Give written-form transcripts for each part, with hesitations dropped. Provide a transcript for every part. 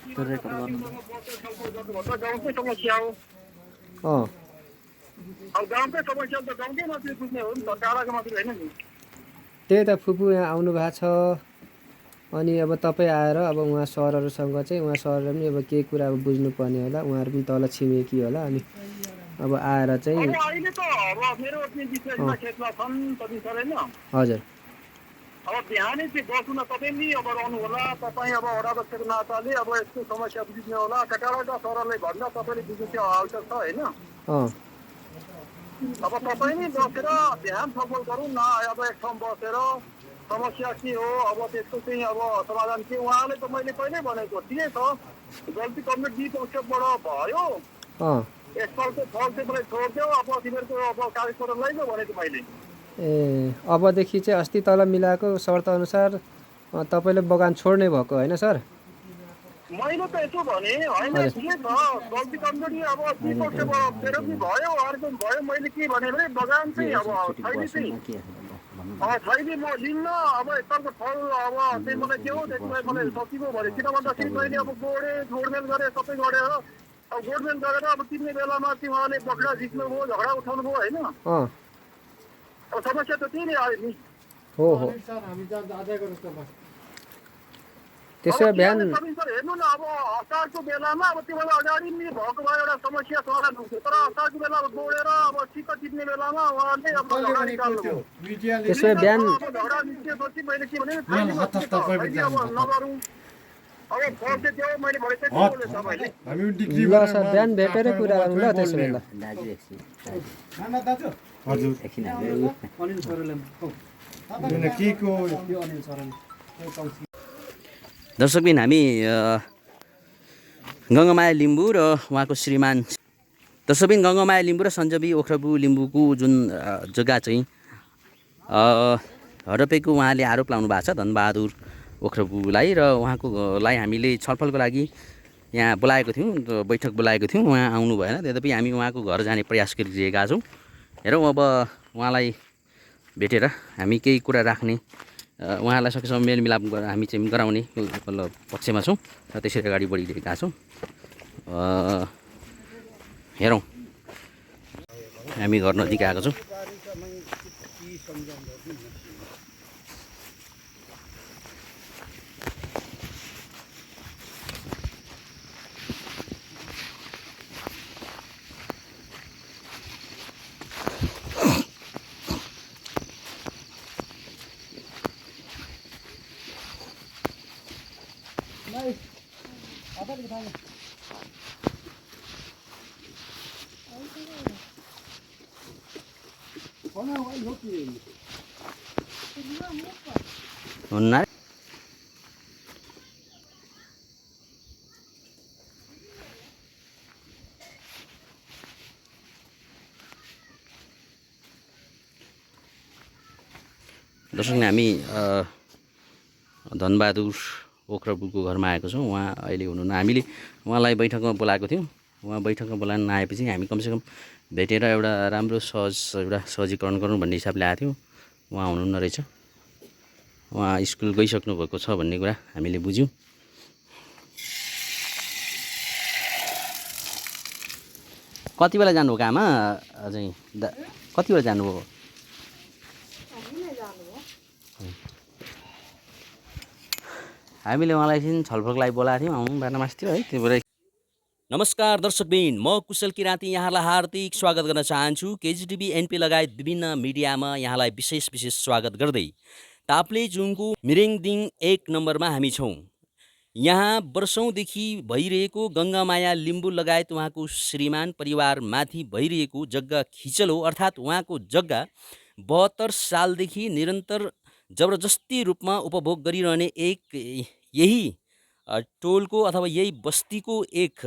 त्यो रेकर्ड गर्नु गाउँकै समस्या हो। अँ अब गाउँकै समस्या त गाउँकै मात्रै बुझ्ने हो नि त, टाढाको मात्रै होइन नि। त्यही त फुपू यहाँ आउनु भएको छ। अनि अब तपाईँ आएर अब उहाँ सरहरूसँग चाहिँ उहाँ सरले पनि अब केही कुरा अब बुझ्नुपर्ने होला, उहाँहरू पनि तल छिमेकी होला। अनि अब आएर चाहिँ अब अहिले त अब मेरो विशेषमा खेतमा छन् कति छैन। हजुर अब बिहानै चाहिँ बस्नु न, तपाईँ नि अब रहनु होला। तपाईँ अब वडाध्यक्षको नाताले अब यस्तो समस्या बुझ्ने होला। कटाडा सरले भन्दा तपाईँले बुझ्नु चाहिँ आवश्यक छ होइन। अँ अब तपाईँ नै बसेर बिहान छलफल गरौँ न। अब एक ठाउँ बसेर समस्या के हो, अब त्यसको चाहिँ अब समाधान के। उहाँले त मैले पहिल्यै भनेको ठिकै छ, गल्ती कमिट दुई पक्षबाट भयो। अँ यसपालको फल चाहिँ मलाई छोडिदेऊ, अब तिमीहरूको अब कागजपत्र लैजाऊ भनेको मैले। ए अबदेखि चाहिँ अस्ति तल मिलाएको शर्तअनुसार तपाईँले बगान छोड्ने भएको होइन सर? मैले त यसो भने होइन, ठिकै छ गल्ती कमजोरी अब दुई पक्षबाट मेरो पनि भयो, अर्को पनि भयो। मैले के भने बगान चाहिँ अब छैन चाहिँ छैन म लिन्न। अब एकतालको फल अब चाहिँ मलाई के हो, त्यसलाई मलाई सकियो भने। किन भन्दाखेरि मैले अब गोडमेल गरेँ सबै गरेर, अब गोडमेल गरेर अब तिर्ने बेलामा चाहिँ उहाँले बखडा जित्नुभयो, झगडा उठाउनु भयो होइन। अँ अब समस्या त त्यही नै आयो नि। हो त्यसो भए बिहान हेर्नु न, अब असारको बेलामा अब त्योभन्दा अगाडि नि भएको भए एउटा समस्या समाधान हुन्थ्यो। तर असारको बेला अब दौडेर अब चित्त टिप्ने बेलामा उहाँले अब झगडा निकाल्नुभयो। त्यसो भए बिहान झगडा निस्केपछि मैले के भने अब नगरौँ, अब फल चाहिँ त्यो मैले भनेको थिएँ तपाईँले। ल सर बिहान भेटेरै कुरा गरौँ ल त्यसो भए। दर्शकबिन हामी गङ्गामाया लिम्बू र उहाँको श्रीमान गङ्गामाया लिम्बू र सञ्जबी ओख्रबु लिम्बूको जुन जग्गा चाहिँ हडपेको उहाँले आरोप लाउनु भएको छ धनबहादुर ओख्रबुलाई, र उहाँकोलाई हामीले छलफलको लागि यहाँ बोलाएको थियौँ, बैठक बोलाएको थियौँ। उहाँ आउनु भएन, तथापि हामी उहाँको घर जाने प्रयास गरिरहेका छौँ। हेरौँ अब उहाँलाई भेटेर हामी केही कुरा राख्ने, उहाँलाई सकेसम्म मेलमिलाप गरेर हामी चाहिँ गराउने पक्षमा छौँ र त्यसरी अगाडि बढिरहेका छौँ। हेरौँ हामी घर नजिक आएको छौँ। हुन्न दर्शक हामी धनबहादुर ओख्रबुको घरमा आएको छौँ। उहाँ अहिले हुनुहुन्न। हामीले उहाँलाई बैठकमा बोलाएको थियौँ। उहाँ बैठकमा बोलाउन नआएपछि हामी कमसेकम भेटेर एउटा राम्रो सहजीकरण गरौँ भन्ने हिसाबले आएको थियौँ। उहाँ हुनुहुन्न रहेछ, उहाँ स्कुल गइसक्नु भएको छ भन्ने कुरा हामीले बुझ्यौँ। कति बेला जानुभएको आमा चाहिँ कति बेला जानुभयो? हामीले उहाँलाई चाहिँ छलफलको लागि बोलाएको थियौँ, आउनु बाटोमास थियो है, त्यो भएर। नमस्कार दर्शकबिन, म कुशल किराँती यहाँलाई हार्दिक स्वागत गर्न चाहन्छु। केजिटिभी एनपी लगायत विभिन्न मिडियामा यहाँलाई विशेष स्वागत गर्दै ताप्लेजुङको मिरिङदिङ 1 नम्बरमा हामी छौँ। यहाँ वर्षौँदेखि भइरहेको गङ्गामाया लिम्बू लगायत उहाँको श्रीमान परिवारमाथि भइरहेको जग्गा खिचल हो। अर्थात् उहाँको जग्गा 72 सालदेखि निरन्तर जबरजस्ती रूपमा उपभोग गरिरहने यही टोलको अथवा यही बस्तीको एक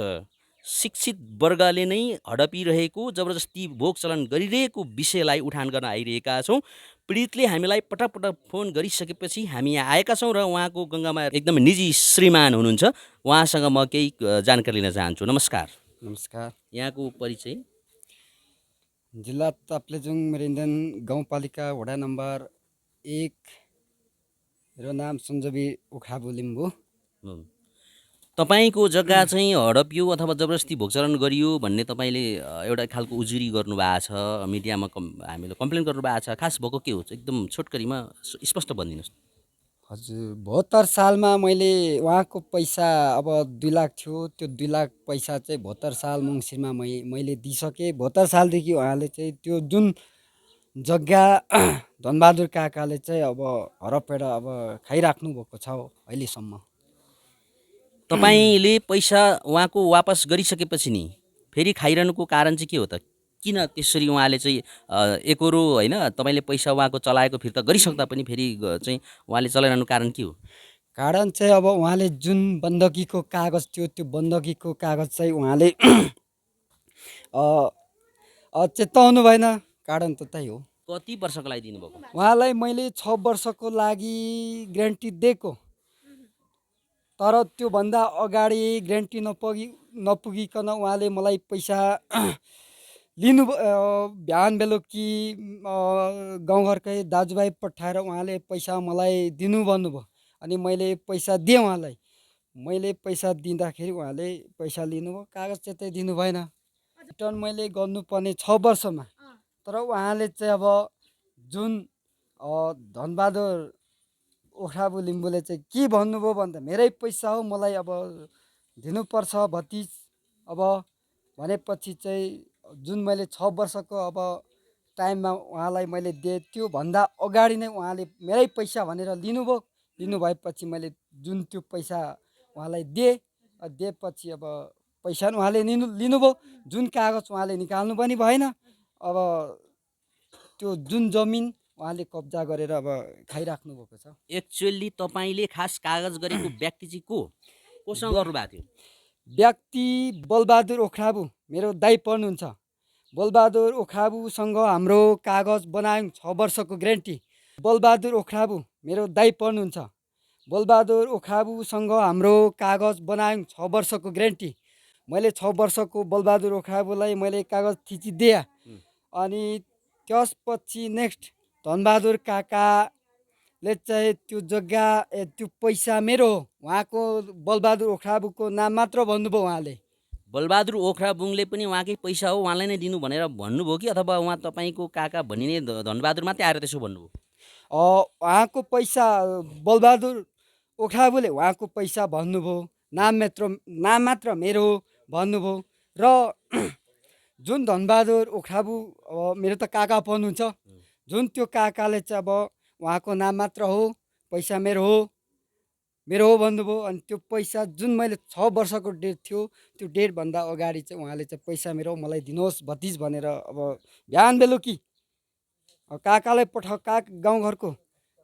शिक्षित वर्गले नै हडपिरहेको जबरजस्ती भोग चलन गरिरहेको विषयलाई उठान गर्न आइरहेका छौँ। पीडितले हामीलाई पटक पटक फोन गरिसकेपछि हामी यहाँ आएका छौँ र उहाँको गङ्गामा एकदम निजी श्रीमान हुनुहुन्छ, उहाँसँग म केही जानकारी लिन चाहन्छु। नमस्कार। नमस्कार। यहाँको परिचय? जिल्ला ताप्लेजुङ मिरिङदिङ गाउँपालिका वडा नम्बर 1, मेरो नाम सञ्जबी ओख्रबु लिम्बू। तपाईँको जग्गा चाहिँ हडपियो अथवा जबरजस्ती भोगचरण गरियो भन्ने तपाईँले एउटा खालको उजुरी गर्नुभएको छ, मिडियामा हामीले कम्प्लेन गर्नुभएको छ। खास भएको के हो? एकदम छोटकरीमा स्पष्ट भनिदिनुहोस्। हजुर 72 सालमा मैले उहाँको पैसा अब 2 लाख थियो, त्यो 2 लाख पैसा चाहिँ 72 साल मङ्सिरमा मैले दिइसकेँ। 72 सालदेखि उहाँले चाहिँ त्यो जुन जग्गा धनबहादुर काकाले चाहिँ अब हरपेर अब खाइराख्नु भएको छ अहिलेसम्म। तपाईँले पैसा उहाँको वापस गरिसकेपछि नि फेरि खाइरहनुको कारण चाहिँ के हो त? किन त्यसरी उहाँले चाहिँ एकहोरो होइन तपाईँले पैसा उहाँको चलाएको फिर्ता गरिसक्दा पनि फेरि चाहिँ उहाँले चलाइरहनु कारण के हो? कारण चाहिँ अब उहाँले जुन बन्दकीको कागज थियो त्यो बन्दकीको कागज चाहिँ उहाँले चेताउनु भएन। कारण त त्यही हो। कति वर्षको लागि दिनुभएको? उहाँलाई मैले 6 वर्षको लागि ग्यारेन्टी दिएको, तर त्योभन्दा अगाडि ग्यारेन्टी नपुगिकन उहाँले मलाई पैसा लिनु बिहान बेलुकी गाउँघरकै दाजुभाइ पठाएर उहाँले पैसा मलाई दिनु भन्नुभयो। अनि मैले पैसा दिएँ उहाँलाई। मैले पैसा दिँदाखेरि उहाँले पैसा लिनुभयो, कागज चाहिँ दिनु भएन। रिटर्न मैले गर्नुपर्ने 6 वर्षमा। तर उहाँले चाहिँ अब जुन धनबहादुर ओखराबु लिम्बूले चाहिँ के भन्नुभयो भन्दा मेरै पैसा हो, मलाई अब दिनुपर्छ भतिज अब भनेपछि चाहिँ जुन मैले 6 वर्षको अब टाइममा उहाँलाई मैले दिएँ त्योभन्दा अगाडि नै उहाँले मेरै पैसा भनेर लिनुभएपछि मैले जुन त्यो पैसा उहाँलाई दिएपछि अब पैसा उहाँले लिनुभयो। जुन कागज उहाँले निकाल्नु पनि भएन। अब त्यो जुन जमिन उहाँले कब्जा गरेर अब खाइराख्नु भएको छ। एक्चुअली तपाईँले खास कागज गरेको व्यक्ति चाहिँ कोसँग गर्नुभएको थियो? व्यक्ति बलबहादुर ओखराबु मेरो दाइ पर्नुहुन्छ। बलबहादुर ओखराबुसँग हाम्रो कागज बनायौँ 6 वर्षको ग्यारेन्टी। बलबहादुर ओखराबु मेरो दाइ पर्नुहुन्छ। बलबहादुर ओखराबुसँग हाम्रो कागज बनायौँ 6 वर्षको ग्यारेन्टी। मैले 6 वर्षको बलबहादुर ओखराबुलाई मैले कागज थिचिदिएँ। अनि त्यसपछि नेक्स्ट धनबहादुर काकाले चाहिँ त्यो जग्गा त्यो पैसा मेरो हो, उहाँको बलबहादुर ओखराबुको नाम मात्र भन्नुभयो उहाँले। बलबहादुर ओखराबुङले पनि उहाँकै पैसा हो उहाँलाई नै दिनु भनेर भन्नुभयो कि अथवा उहाँ तपाईँको काका भनिने धनबहादुर मात्रै आएर त्यसो भन्नुभयो? उहाँको पैसा बलबहादुर ओखराबुले उहाँको पैसा भन्नुभयो, नाम मात्र मेरो हो भन्नुभयो। र जुन धनबहादुर ओखराबु मेरो त काका पर्नुहुन्छ। जुन त्यो काकाले चाहिँ अब उहाँको नाम मात्र हो, पैसा मेरो हो भन्नुभयो। अनि त्यो पैसा जुन मैले 6 वर्षको डेट थियो त्यो डेटभन्दा अगाडि चाहिँ उहाँले चाहिँ पैसा मेरो मलाई दिनुहोस् भतिज भनेर अब बिहान बेलुकी काकालाई गाउँघरको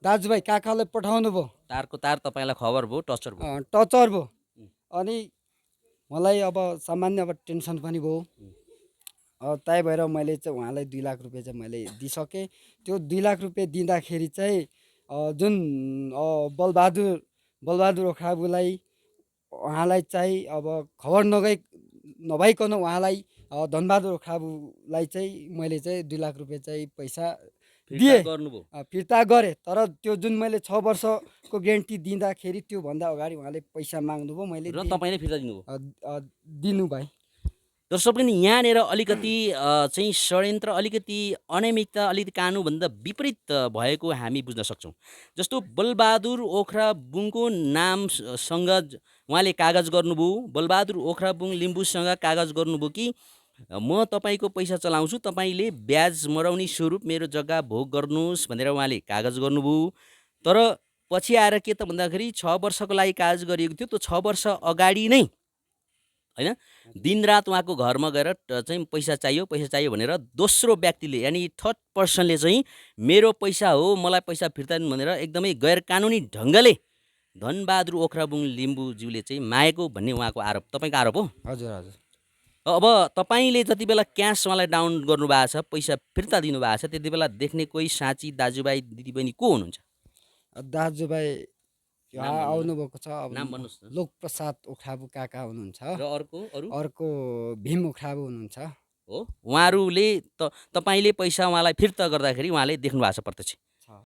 दाजुभाइ काकालाई पठाउनु भयो। तारको तार तपाईँलाई खबर भयो, टचर भयो? टचर भयो। अनि मलाई अब सामान्य अब टेन्सन पनि भयो। त्यही भएर मैले चाहिँ उहाँलाई 2 लाख रुपियाँ चाहिँ मैले दिइसकेँ। त्यो 2 लाख रुपियाँ दिँदाखेरि चाहिँ जुन बलबहादुर ओखराबुलाई उहाँलाई चाहिँ अब खबर नभइकन उहाँलाई धनबहादुर ओखराबुलाई चाहिँ मैले चाहिँ 2 लाख रुपियाँ चाहिँ पैसा दिएँ, फिर्ता गरेँ। तर त्यो जुन मैले 6 वर्षको ग्यारेन्टी दिँदाखेरि त्योभन्दा अगाडि उहाँले पैसा माग्नुभयो, मैले र तपाईँले फिर्ता दिनुभयो। दर्शक पनि यहाँनिर अलिकति चाहिँ षड्यन्त्र, अलिकति अनियमितता, अलिकति कानुनभन्दा विपरीत भएको हामी बुझ्न सक्छौँ। जस्तो बलबहादुर ओखराबुङको नामसँग उहाँले कागज गर्नुभयो, बलबहादुर ओखराबुङ लिम्बूसँग कागज गर्नुभयो कि म तपाईँको पैसा चलाउँछु, तपाईँले ब्याज मराउने स्वरूप मेरो जग्गा भोग गर्नुहोस् भनेर उहाँले कागज गर्नुभयो। तर पछि आएर के त भन्दाखेरि 6 वर्षको लागि कागज गरिएको थियो। त्यो 6 वर्ष अगाडि नै होइन दिनरात उहाँको घरमा गएर चाहिँ पैसा चाहियो भनेर दोस्रो व्यक्तिले यानि थर्ड पर्सनले चाहिँ मेरो पैसा हो, मलाई पैसा फिर्ता दिनु भनेर एकदमै गैर कानुनी ढङ्गले धनबहादुर ओखराबुङ लिम्बूज्यूले चाहिँ मागेको भन्ने उहाँको आरोप, तपाईँको आरोप हो? हजुर हजुर। अब तपाईँले जति बेला क्यास उहाँलाई डाउन गर्नुभएको छ, पैसा फिर्ता दिनुभएको छ, त्यति बेला देख्ने कोही साँची दाजुभाइ दिदीबहिनी को हुनुहुन्छ? दाजुभाइ आउनुभएको छ। नाम भन्नुहोस् न। लोकप्रसाद ओखराबु काका हुनुहुन्छ र अर्को भीम ओखराबु हुनुहुन्छ। हो, उहाँहरूले तपाईँले पैसा उहाँलाई फिर्ता गर्दाखेरि उहाँले देख्नु भएको छ प्रत्यक्ष?